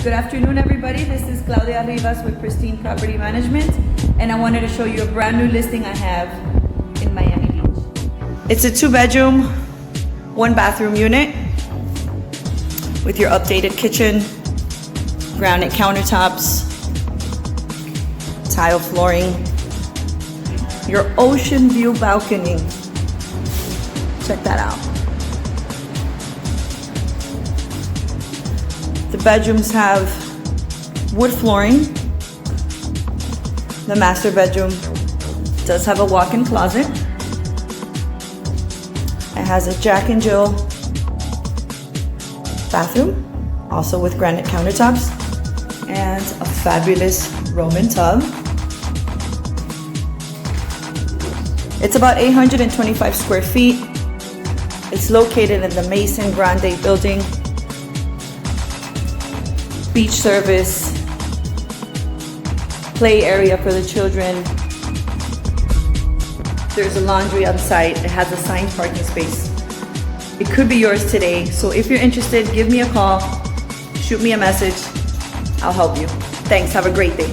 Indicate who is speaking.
Speaker 1: Good afternoon, everybody. This is Claudia Rivas with Pristine Property Management, and I wanted to show you a brand new listing I have in Miami Beach. It's a 2-bedroom, 1-bathroom unit with your updated kitchen, granite countertops, tile flooring, your ocean view balcony. Check that out. The bedrooms have wood flooring. The master bedroom does have a walk-in closet. It has a Jack and Jill bathroom, also with granite countertops, and a fabulous Roman tub. It's about 825 square feet. It's located in the Mason Grande building. Beach service, play area for the children. There's a laundry on site. It has assigned parking space. It could be yours today. So if you're interested, give me a call, shoot me a message. I'll help you. Thanks. Have a great day.